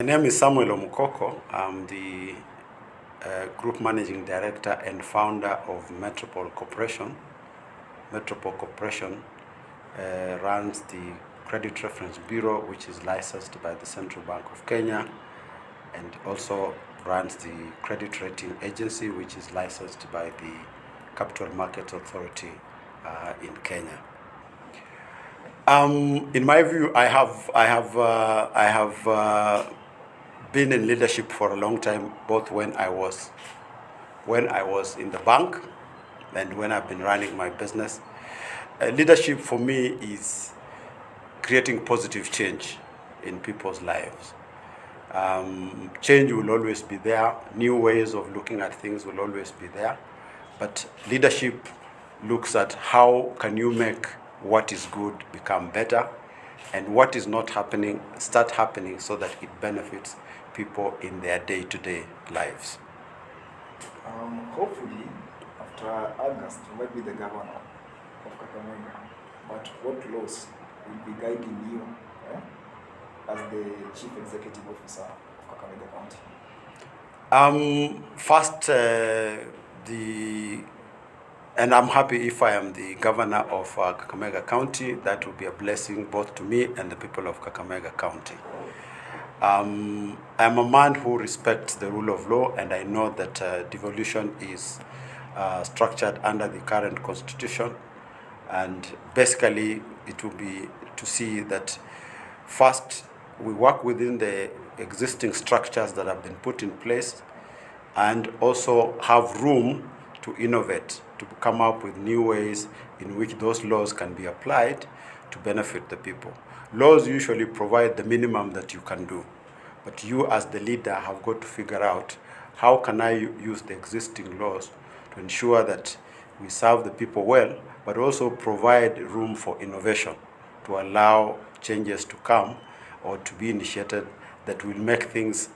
My name is Samuel Omukoko. I'm the Group Managing Director and founder of Metropole Corporation. Metropole Corporation runs the Credit Reference Bureau, which is licensed by the Central Bank of Kenya, and also runs the Credit Rating Agency, which is licensed by the Capital Markets Authority in Kenya. In my view, I have been in leadership for a long time, both when I was in the bank and when I've been running my business. Leadership for me is creating positive change in people's lives. Change will always be there. New ways of looking at things will always be there. But leadership looks at how can you make what is good become better, and what is not happening start happening so that it benefits people in their day-to-day lives. Hopefully, after August, you might be the governor of Kakamega. But what laws will be guiding you as the Chief Executive Officer of Kakamega County? First, and I'm happy if I am the governor of Kakamega County. That will be a blessing both to me and the people of Kakamega County. I'm a man who respects the rule of law, and I know that devolution is structured under the current constitution. And basically, it will be to see that first we work within the existing structures that have been put in place, and also have room to innovate, to come up with new ways in which those laws can be applied to benefit the people. Laws usually provide the minimum that you can do, but you as the leader have got to figure out how can I use the existing laws to ensure that we serve the people well, but also provide room for innovation to allow changes to come or to be initiated that will make things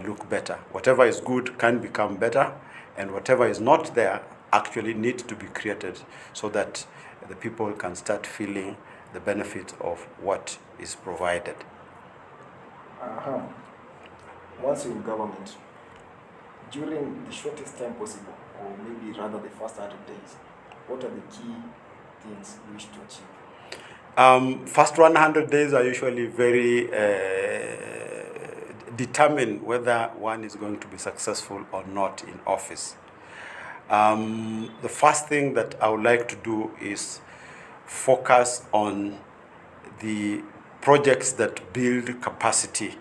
look better. Whatever is good can become better, and whatever is not there actually needs to be created so that the people can start feeling the benefit of what is provided. Once you're in government, during the shortest time possible, or maybe rather the first 100 days, what are the key things you wish to achieve? First 100 days are usually very determine whether one is going to be successful or not in office. The first thing that I would like to do is focus on the projects that build capacity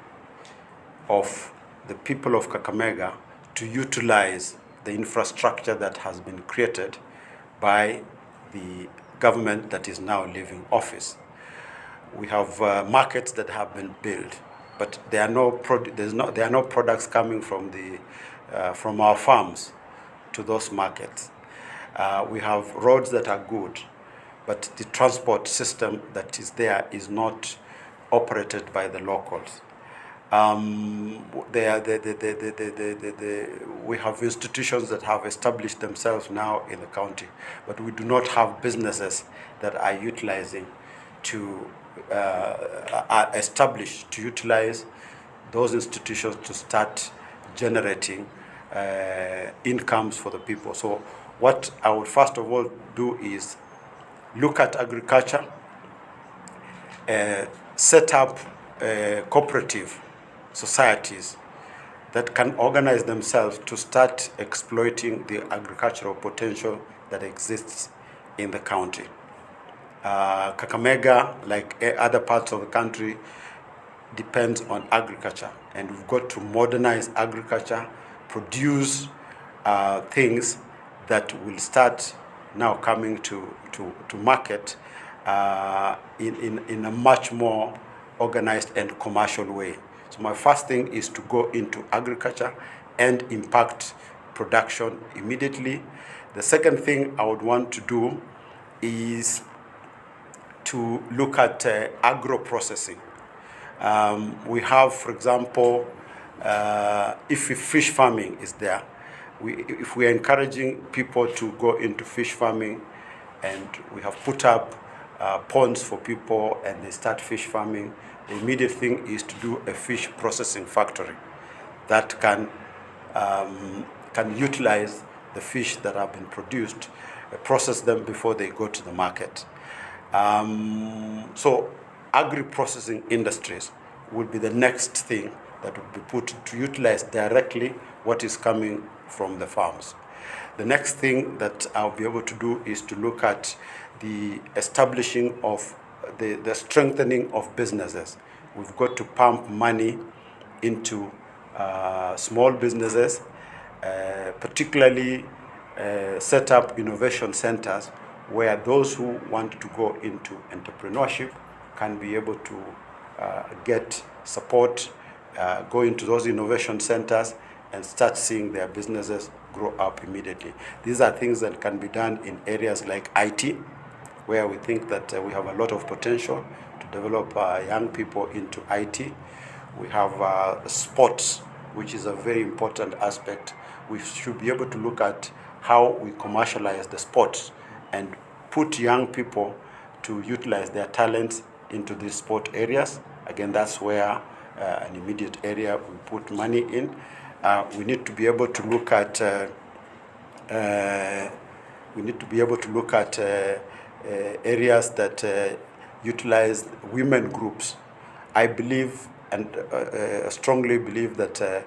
of the people of Kakamega to utilize the infrastructure that has been created by the government that is now leaving office. We have markets that have been built, but there are no products coming from our farms to those markets. We have roads that are good, but the transport system that is there is not operated by the locals. We have institutions that have established themselves now in the county, but we do not have businesses that are utilizing to are established to utilize those institutions to start generating incomes for the people. So what I would first of all do is look at agriculture, set up cooperative societies that can organize themselves to start exploiting the agricultural potential that exists in the county. Kakamega, like other parts of the country, depends on agriculture, and we've got to modernize agriculture, produce things that will start now coming to market in a much more organized and commercial way. So my first thing is to go into agriculture and impact production immediately. The second thing I would want to do is to look at agro-processing. We have, for example, if fish farming is there, if we are encouraging people to go into fish farming, and we have put up ponds for people and they start fish farming, The immediate thing is to do a fish processing factory that can utilize the fish that have been produced, process them before they go to the market. So agri-processing industries will be the next thing that will be put to utilize directly what is coming from the farms. The next thing that I'll be able to do is to look at the establishing of the strengthening of businesses. We've got to pump money into small businesses, particularly set up innovation centers where those who want to go into entrepreneurship can be able to get support, go into those innovation centers and start seeing their businesses grow up immediately. These are things that can be done in areas like IT, where we think that we have a lot of potential to develop young people into IT. We have sports, which is a very important aspect. We should be able to look at how we commercialize the sports and put young people to utilize their talents into these sport areas. Again, that's where an immediate area we put money in. We need to be able to look at areas that utilize women groups. I believe and strongly believe that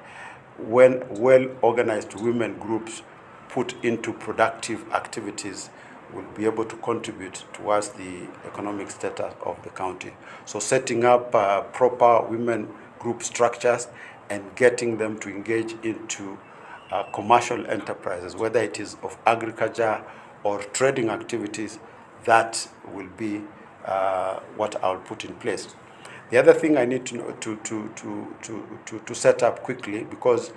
when well-organized women groups put into productive activities will be able to contribute towards the economic status of the county. So setting up proper women group structures and getting them to engage into commercial enterprises, whether it is of agriculture or trading activities, that will be what I'll put in place. The other thing I need to set up quickly, because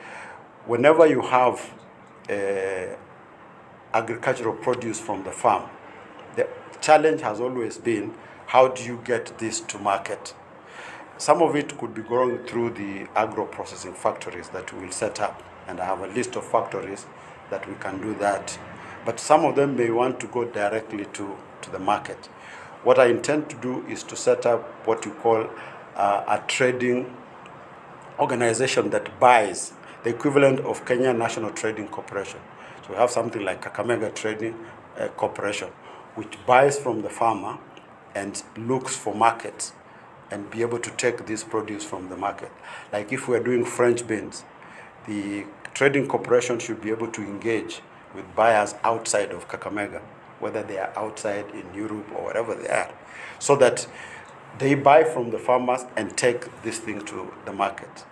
whenever you have agricultural produce from the farm, the challenge has always been, how do you get this to market? Some of it could be going through the agro-processing factories that we will set up, and I have a list of factories that we can do that. But some of them may want to go directly to the market. What I intend to do is to set up what you call a trading organization that buys the equivalent of Kenya National Trading Corporation. So we have something like Kakamega Trading Corporation, which buys from the farmer and looks for markets and be able to take this produce from the market. Like if we're doing French beans, the trading corporation should be able to engage with buyers outside of Kakamega, whether they are outside in Europe or wherever they are, so that they buy from the farmers and take this thing to the market.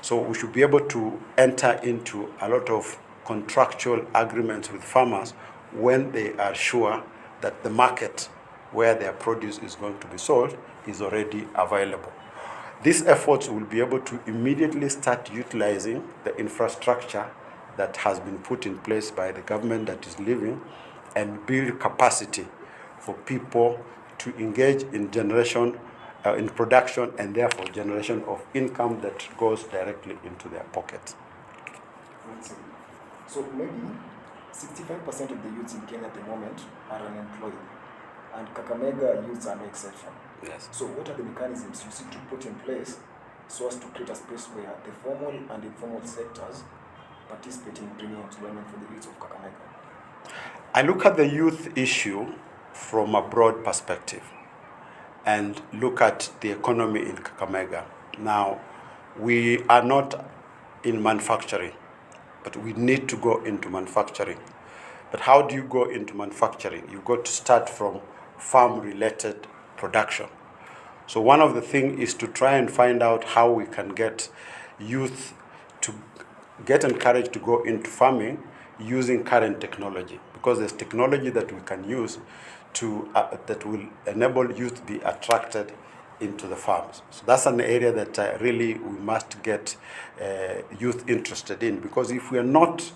So we should be able to enter into a lot of contractual agreements with farmers when they are sure that the market where their produce is going to be sold is already available. These efforts will be able to immediately start utilizing the infrastructure that has been put in place by the government that is living, and build capacity for people to engage in generation, in production, and therefore generation of income that goes directly into their pockets. So maybe 65% of the youths in Kenya at the moment are unemployed, and Kakamega youths are no exception. Yes. So what are the mechanisms you seek to put in place so as to create a space where the formal and informal sectors participate in bringing employment for the youths of Kakamega? I look at the youth issue from a broad perspective and look at the economy in Kakamega. Now, we are not in manufacturing, but we need to go into manufacturing. But how do you go into manufacturing? You've got to start from farm-related production. So one of the things is to try and find out how we can get youth to get encouraged to go into farming using current technology, because there's technology that we can use to that will enable youth to be attracted into the farms. So that's an area that really we must get youth interested in, because if we're not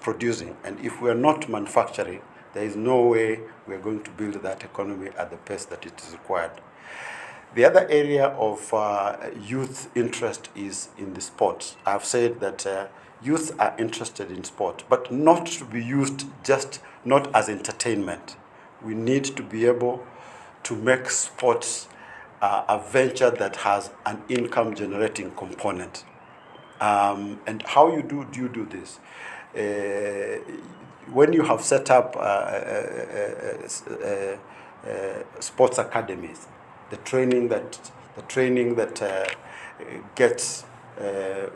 producing and if we're not manufacturing, there is no way we're going to build that economy at the pace that it is required. The other area of youth interest is in the sports. I've said that youth are interested in sport, but not to be used just not as entertainment. We need to be able to make sports a venture that has an income generating component. And how do you do this? When you have set up sports academies, the training that gets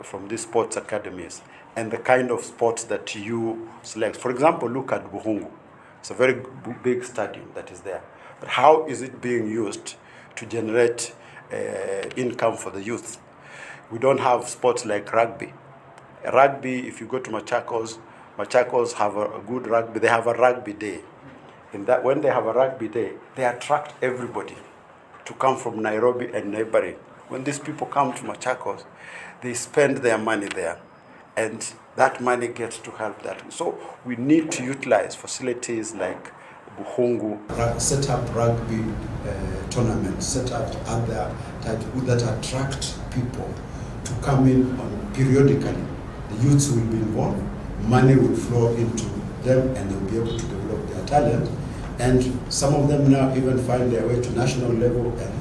from these sports academies, and the kind of sports that you select. For example, look at Buhungu. It's a very big stadium that is there. But how is it being used to generate income for the youth? We don't have sports like rugby. Rugby, if you go to Machakos have a good rugby. They have a rugby day. In that, when they have a rugby day, they attract everybody to come from Nairobi and neighboring. When these people come to Machakos, they spend their money there, and that money gets to help that. So we need to utilize facilities like Buhungu, set up rugby tournaments, set up other types that attract people to come in on periodically. The youths will be involved, money will flow into them, and they'll be able to develop their talent. And some of them now even find their way to national level and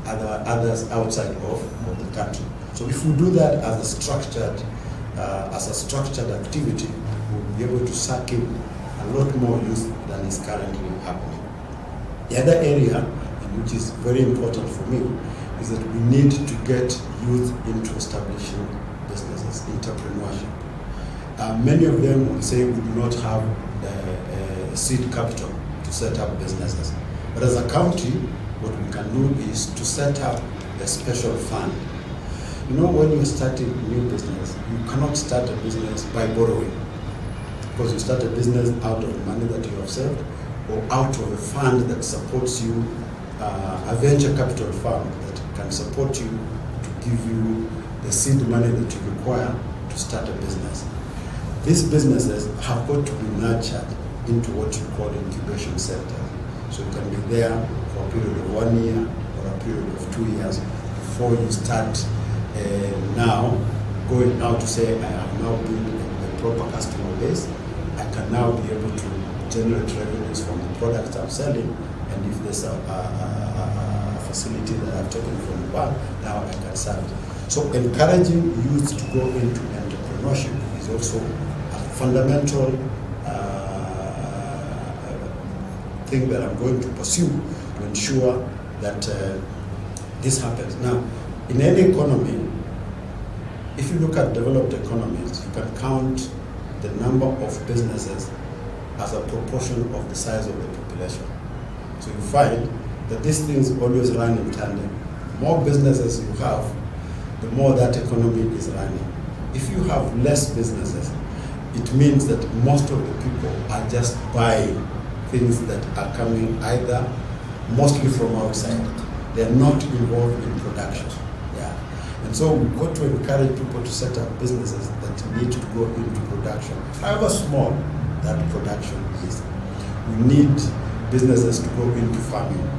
others outside of the country. So if we do that as a structured activity, we'll be able to suck in a lot more youth than is currently happening. The other area, which is very important for me, is that we need to get youth into establishing businesses, entrepreneurship. Many of them will say we do not have seed capital to set up businesses. But as a county, what we can do is to set up a special fund. You know, when you're starting a new business, you cannot start a business by borrowing, because you start a business out of the money that you have saved or out of a fund that supports you, a venture capital fund that can support you to give you the seed money that you require to start a business. These businesses have got to be nurtured into what you call incubation centers. So you can be there for a period of 1 year or a period of 2 years before you start now going out to say, I have now built a proper customer base. I can now be able to generate revenues from the products I'm selling, and if there's a facility that I've taken from the bank, now I can sell it. So encouraging youth to go into entrepreneurship is also a fundamental thing that I'm going to pursue to ensure that this happens. Now, in any economy, if you look at developed economies, you can count the number of businesses as a proportion of the size of the population. So you find that these things always run in tandem. The more businesses you have, the more that economy is running. If you have less businesses, it means that most of the people are just buying things that are coming either mostly from outside. They are not involved in production. Yeah. And so we've got to encourage people to set up businesses that need to go into production, however small that production is. We need businesses to go into farming.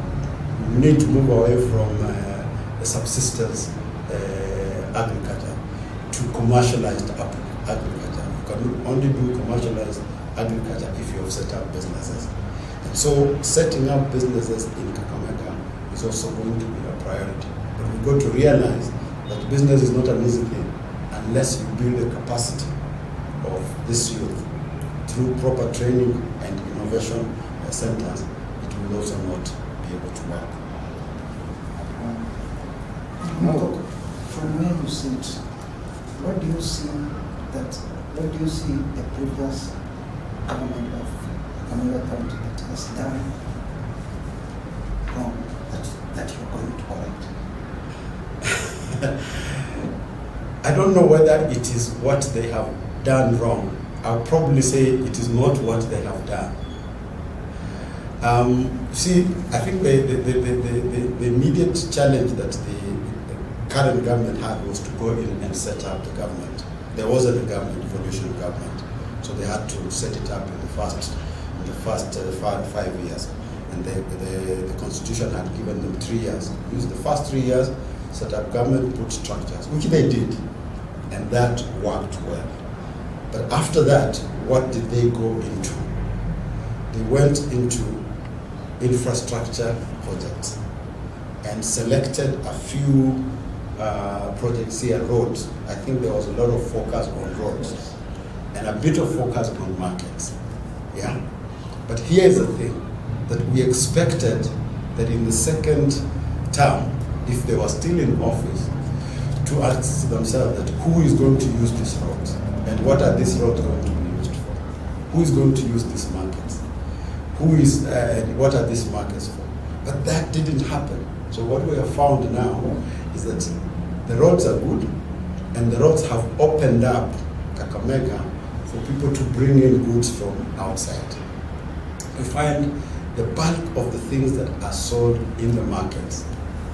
We need to move away from subsistence agriculture to commercialized agriculture. You can only do commercialized agriculture if you have set up businesses. And so setting up businesses in Kakamega is also going to be a priority. But we've got to realize that business is not an easy thing unless you build the capacity of this youth through proper training and innovation centers. It will also not be able to work. Omukoko, from where you sit, what do you see the previous government of Kakamega County that has done wrong that you're going to correct? I don't know whether it is what they have done wrong. I'll probably say it is not what they have done. See, I think the immediate challenge that the current government had was to go in and set up the government. There wasn't a government, devolution government, so they had to set it up in the first 5 years, and the constitution had given them 3 years. Use the first 3 years, set up government, put structures, which they did, and that worked well. But after that, what did they go into? They went into infrastructure projects. and selected a few projects here, roads. I think there was a lot of focus on roads and a bit of focus on markets. Yeah? But here's the thing, that we expected that in the second term, if they were still in office, to ask themselves that who is going to use these roads and what are these roads going to be used for? Who is going to use these markets? What are these markets for? But that didn't happen. So what we have found now is that the roads are good and the roads have opened up Kakamega for people to bring in goods from outside. We find the bulk of the things that are sold in the markets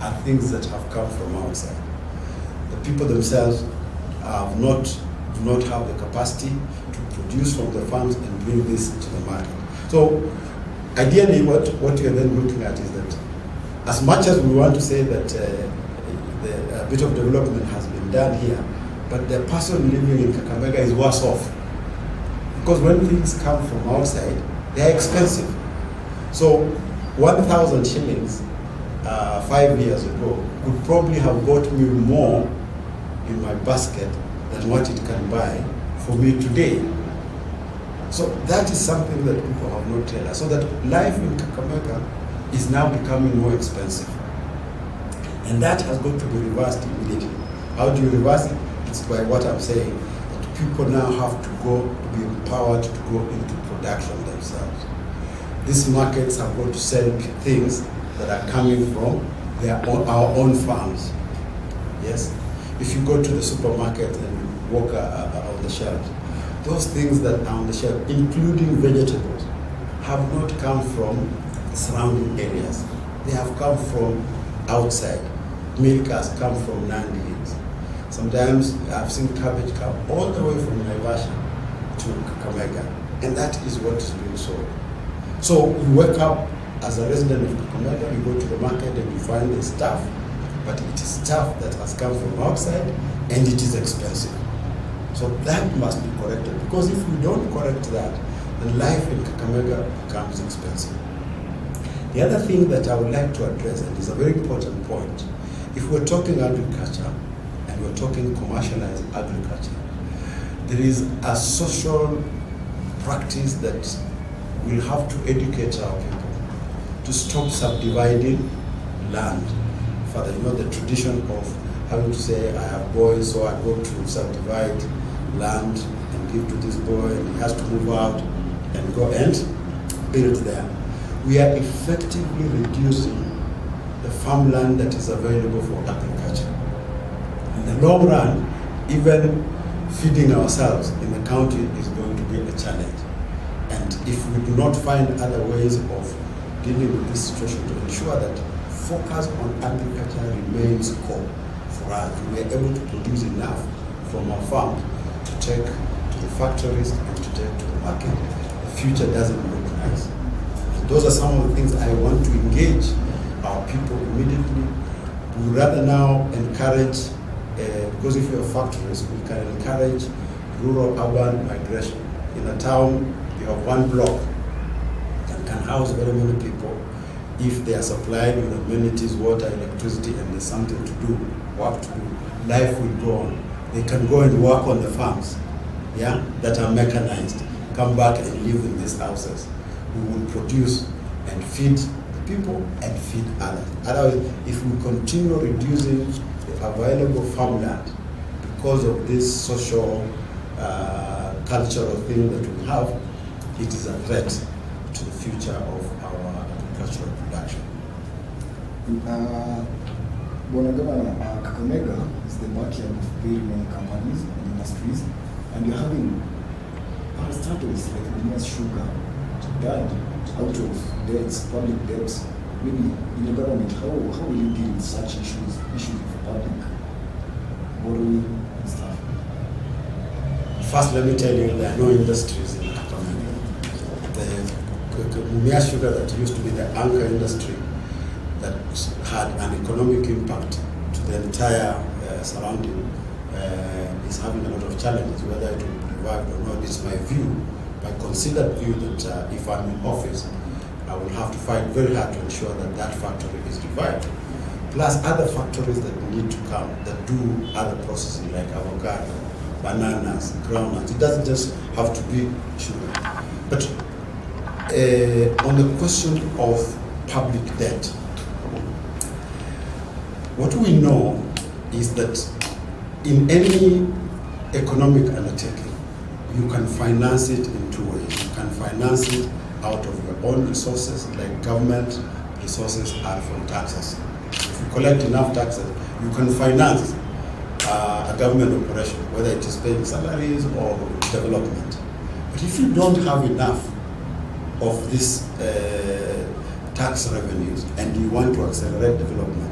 are things that have come from outside. The people themselves do not have the capacity to produce from the farms and bring this to the market. So ideally what we are then looking at is that as much as we want to say that a bit of development has been done here, but the person living in Kakamega is worse off. Because when things come from outside, they are expensive. So 1,000 shillings 5 years ago could probably have bought me more in my basket than what it can buy for me today. So that is something that people have not told us. So that life in Kakamega is now becoming more expensive. And that has got to be reversed immediately. How do you reverse it? It's by what I'm saying, that people now have to be empowered to go into production themselves. These markets have got to sell things that are coming from our own farms. Yes? If you go to the supermarket and you walk on the shelves, those things that are on the shelf, including vegetables, have not come from surrounding areas. They have come from outside. Milk has come from Nandi Hills. Sometimes I've seen cabbage come all the way from Naivasha to Kakamega, and that is what is being sold. So you wake up as a resident of Kakamega, you go to the market and you find the stuff, but it is stuff that has come from outside and it is expensive. So that must be corrected, because if we don't correct that, then life in Kakamega becomes expensive. The other thing that I would like to address, and is a very important point, if we're talking agriculture and we're talking commercialized agriculture, there is a social practice that we'll have to educate our people to stop subdividing land. Father, you know the tradition of having to say, I have boys, so I go to subdivide land and give to this boy, and he has to move out and go and build there. We are effectively reducing the farmland that is available for agriculture. In the long run, even feeding ourselves in the county is going to be a challenge. And if we do not find other ways of dealing with this situation to ensure that focus on agriculture remains core for us, we are able to produce enough from our farm to take to the factories and to take to the market, the future doesn't look nice. And those are some of the things I want to engage our people immediately. We rather now encourage, because if we have factories, we can encourage rural-urban migration. In a town, you have one block that can house very many people. If they are supplied with amenities, water, electricity, and there's something to do, work to do, life will go on. They can go and work on the farms, yeah, that are mechanized, come back and live in these houses. We will produce and feed the people and feed others. Otherwise, if we continue reducing the available farmland because of this social, cultural thing that we have, it is a threat to the future of our agricultural production. Kakamega is the backyard of very many companies and industries, and you're having parastatals like Lumia's Sugar died out of debts, public debts. Maybe in the government, how will you deal with such issues of public borrowing and stuff? First, let me tell you, there are no industries in Kakamega. The Lumia's Sugar that used to be the anchor industry that had an economic impact to the entire surrounding is having a lot of challenges, whether it will be revived or not. It's my view, my considered view, that if I'm in office, I will have to fight very hard to ensure that that factory is revived. plus other factories that need to come that do other processing like avocado, bananas, groundnuts. It doesn't just have to be sugar. But on the question of public debt, what we know is that in any economic undertaking, you can finance it in two ways. You can finance it out of your own resources, like government resources and from taxes. If you collect enough taxes, you can finance a government operation, whether it is paying salaries or development. But if you don't have enough of these tax revenues and you want to accelerate development,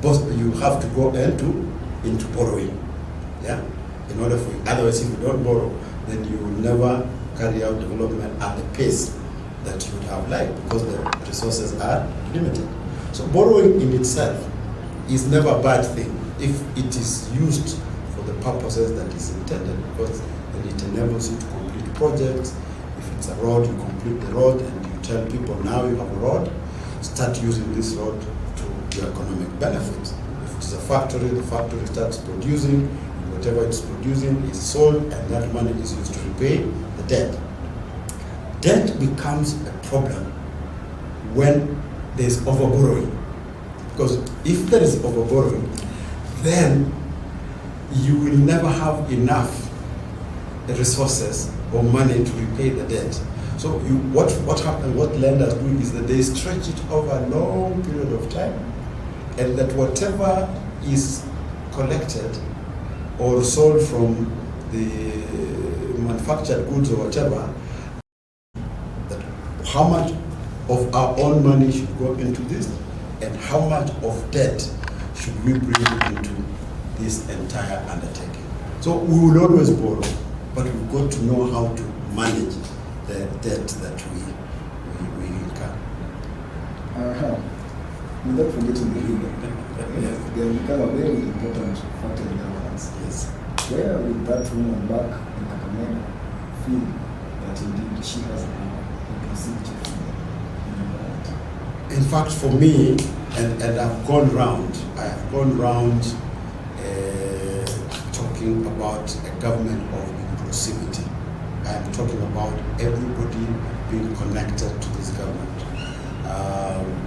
you have to go into borrowing. Yeah? In order for, otherwise, if you don't borrow, then you will never carry out development at the pace that you would have liked, because the resources are limited. So borrowing in itself is never a bad thing if it is used for the purposes that is intended, because then it enables you to complete projects. If it's a road, you complete the road and you tell people, now you have a road, start using this road to your economic benefit. If it's a factory, the factory starts producing, whatever it's producing is sold, and that money is used to repay the debt. Debt becomes a problem when there is overborrowing. Because if there is overborrowing, then you will never have enough resources or money to repay the debt. So what happens, what lenders do is that they stretch it over a long period of time, and that whatever is collected or sold from the manufactured goods or whatever, that how much of our own money should go into this and how much of debt should we bring into this entire undertaking. So we will always borrow, but we've got to know how to manage the debt that we incur. Without forgetting the legal, they have become a very important factor in governance. Yes. Where would that woman back in Kakamega feel that indeed she has inclusivity in the government? In fact, for me, and I've gone round talking about a government of inclusivity. I am talking about everybody being connected to this government.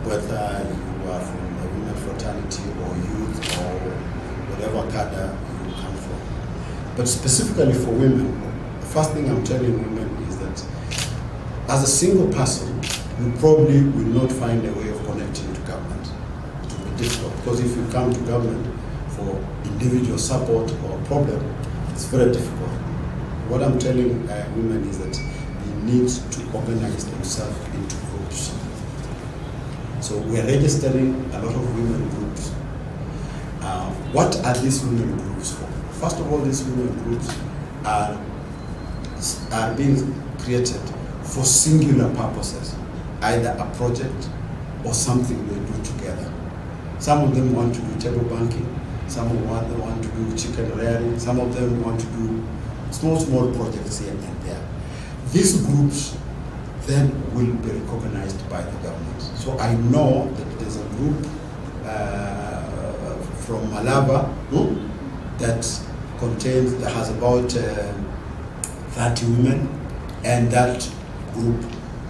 Whether you are from the women fraternity or youth or whatever cadre you come from. But specifically for women, the first thing I'm telling women is that as a single person, you probably will not find a way of connecting to government. It will be difficult, because if you come to government for individual support or problem, it's very difficult. What I'm telling women is that they need to organize themselves into groups. So we are registering a lot of women groups. What are these women groups for? First of all, these women groups are being created for singular purposes, either a project or something they do together. Some of them want to do table banking, some of them want to do chicken rearing, some of them want to do small projects here and there. These groups then will be recognized by the government. So I know that there's a group from Malaba that has about 30 women, and that group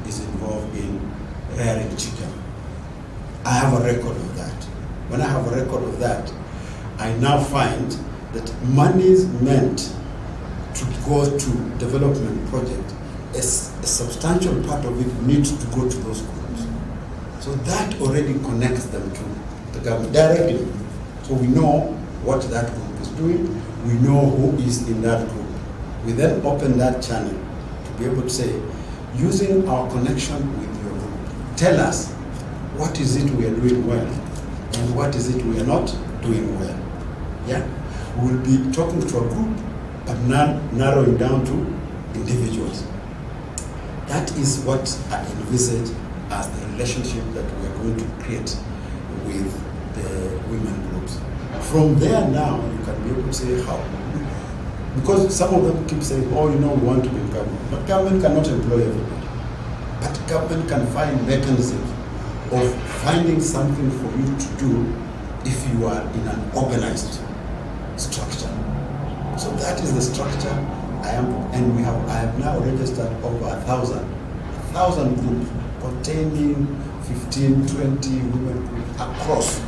is involved in rearing chicken. I have a record of that. When I have a record of that, I now find that monies meant to go to development project, a substantial part of it needs to go to those groups. So that already connects them to the government directly. So we know what that group is doing, we know who is in that group. We then open that channel to be able to say, using our connection with your group, tell us what is it we are doing well and what is it we are not doing well. Yeah? We will be talking to a group, but not narrowing down to individuals. That is what I envisage as the relationship that we are going to create with the women groups. From there now, you can be able to say how. Because some of them keep saying, oh, we want to be in government. But government cannot employ everybody. But government can find mechanisms of finding something for you to do if you are in an organized structure. So that is the structure I am, and I have now registered over 1,000 groups containing 15, 20 women groups across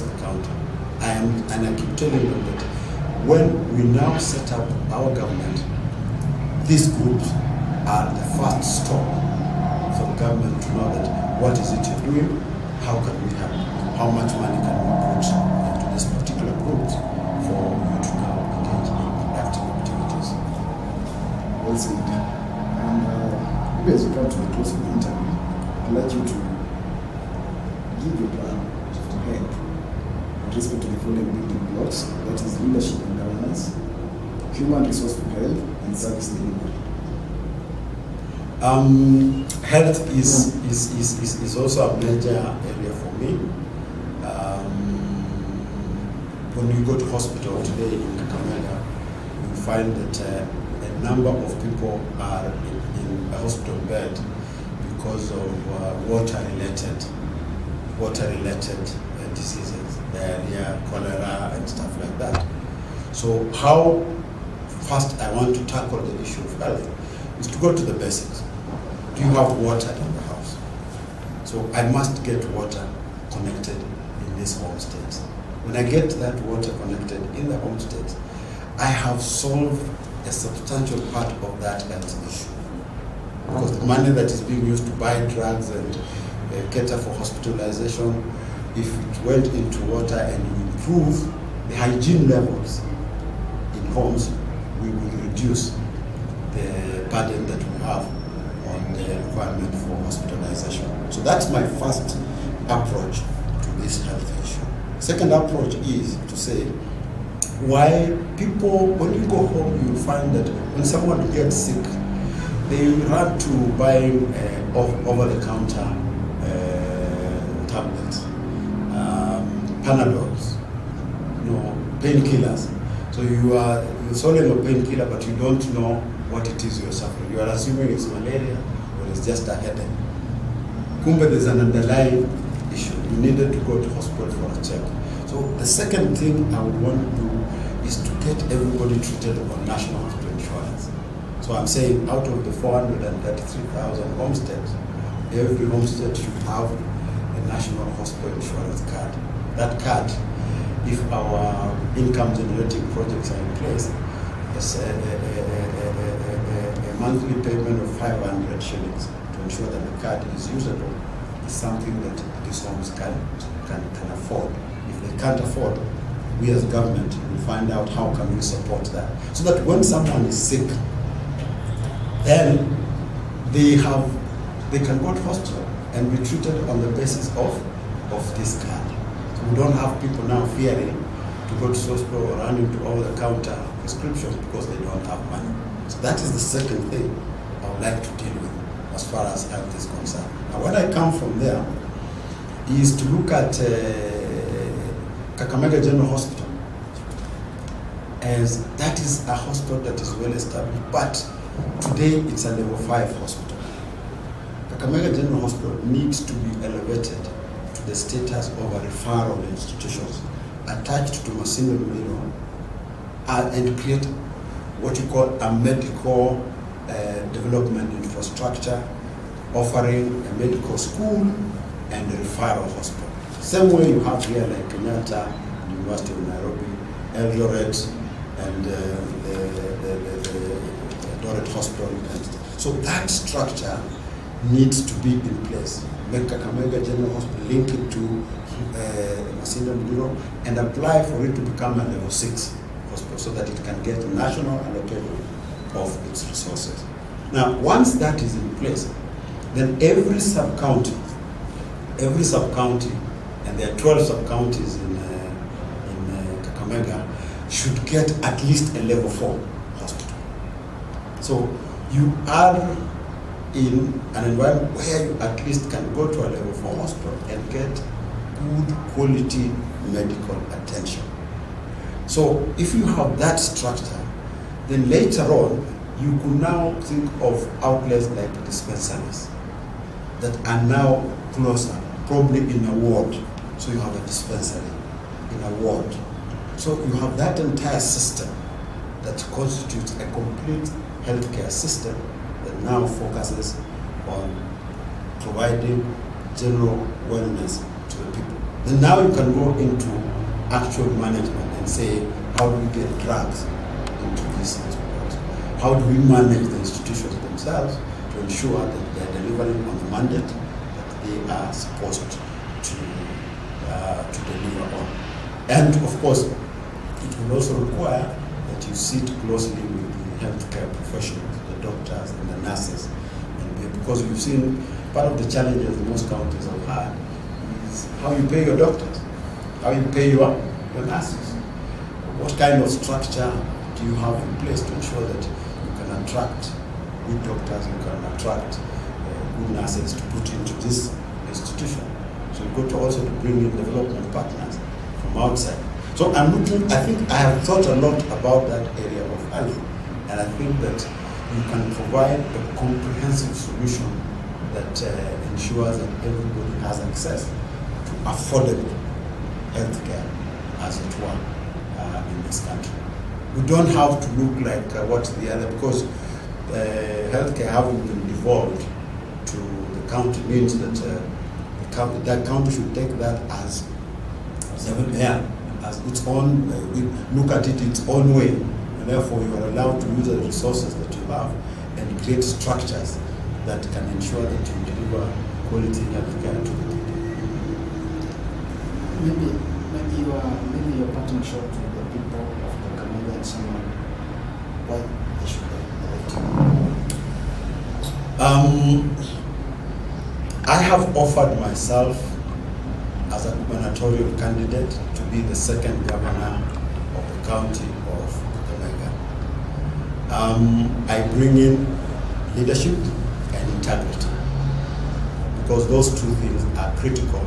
the county. And I keep telling them that when we now set up our government, these groups are the first stop for the government to know that what is it you're doing, how can we help, how much money can we put into this particular groups for you to now engage in productive activities. Well said. And maybe as we come to the close of the interview, I'd like you to give your plan to help with respect to the following building blocks, that is leadership and governance, human resource for health, and service delivery. Health is also a major area for me. When you go to hospital today in Kakamega, you find that a number of people are in a hospital bed because of water-related diseases, diarrhea, cholera, and stuff like that. So how first I want to tackle the issue of health is to go to the basics. Do you have water in the house? So I must get water connected in these homesteads. When I get that water connected in the homesteads, I have solved a substantial part of that health issue. Because the money that is being used to buy drugs and cater for hospitalization, if it went into water and we improve the hygiene levels in homes, we will reduce the burden that we have on the requirement for hospitalization. So that's my first approach to this health issue. Second approach is to say, why people, when you go home, you find that when someone gets sick, they run to buying over-the-counter tablets, Panadols, painkillers. So you're swallowing a painkiller, but you don't know what it is you're suffering. You are assuming it's malaria or it's just a headache. Kumbe, there's an underlying issue. You needed to go to hospital for a check. So the second thing I would want to do is to get everybody treated on national hospital insurance. So I'm saying out of the 433,000 homesteads, every homestead should have a national hospital insurance card. That card, if our income generating projects are in place, is a monthly payment of 500 shillings to ensure that the card is usable, is something that these homes can afford. If they can't afford, we as government will find out how can we support that. So that when someone is sick, then they can go to hospital and be treated on the basis of this card. So we don't have people now fearing to go to hospital or running to over-the-counter prescriptions because they don't have money. So that is the second thing I would like to deal with as far as health is concerned. Now, when I come from there is to look at Kakamega General Hospital, as that is a hospital that is well established, but today it's a level 5 hospital. Kakamega General Hospital needs to be elevated to the status of a referral institutions attached to Masinde Muliro and create what you call a medical development infrastructure, offering a medical school and a referral hospital. Same way you have here like Kenyatta, University of Nairobi, Eldoret, and the Eldoret Hospital. So that structure needs to be in place. Make Kakamega General Hospital, link it to Masinde Muliro, and apply for it to become a level 6 hospital so that it can get national allocation of its resources. Now, once that is in place, then every sub-county, and there are 12 sub-counties in Kakamega, should get at least a level 4 hospital. So you are in an environment where you at least can go to a level 4 hospital and get good quality medical attention. So if you have that structure, then later on, you could now think of outlets like dispensaries that are now closer, probably in a ward. So you have a dispensary. in a ward. So you have that entire system that constitutes a complete healthcare system that now focuses on providing general wellness to the people. Then now you can go into actual management and say, how do we get drugs into these hospitals? How do we manage the institutions themselves to ensure that they're delivering on the mandate that they are supposed to deliver on? And of course, it will also require that you sit closely with the healthcare professionals, the doctors and the nurses, and because you've seen part of the challenges most counties have had is how you pay your doctors, how you pay your nurses. What kind of structure do you have in place to ensure that you can attract good doctors, you can attract good nurses to put into this institution? So you've got to also bring in development partners from outside. So I think I have thought a lot about that area of health, and I think that you can provide a comprehensive solution that ensures that everybody has access to affordable healthcare, as it were, in this country. We don't have to look like what the other, because healthcare having been devolved to the county means that that county should take that as its own, look at it its own way, and therefore you are allowed to use the resources that you have and create structures that can ensure that you deliver quality healthcare to the people. Maybe your parting shot to the people of Kakamega and someone why they should I have offered myself as a gubernatorial candidate to be the second governor of the county of Kakamega. I bring in leadership and integrity, because those two things are critical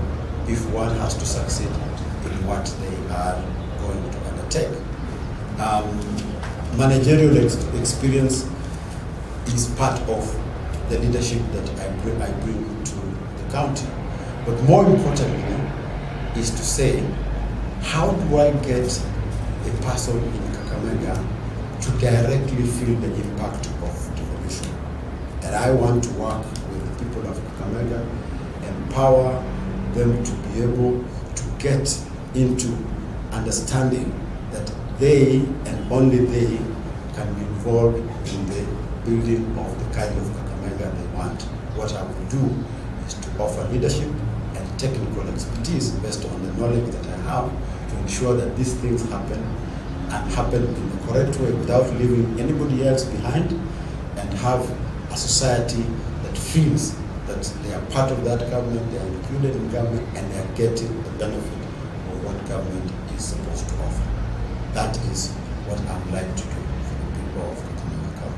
if one has to succeed in what they are going to undertake. Managerial experience is part of the leadership that I bring to the county. But more importantly is to say, how do I get a person in Kakamega to directly feel the impact of devolution? And I want to work with the people of Kakamega, empower them to be able to get into understanding that they and only they can be involved in the building of the kind of Kakamega they want. What I will do is to offer leadership and technical expertise based on the knowledge that I have to ensure that these things happen and happen in the correct way without leaving anybody else behind, and have a society that feels that they are part of that government, they are included in government, and they are getting the benefit of what government is supposed to offer. That is what I would like to do for the people of Kakamega.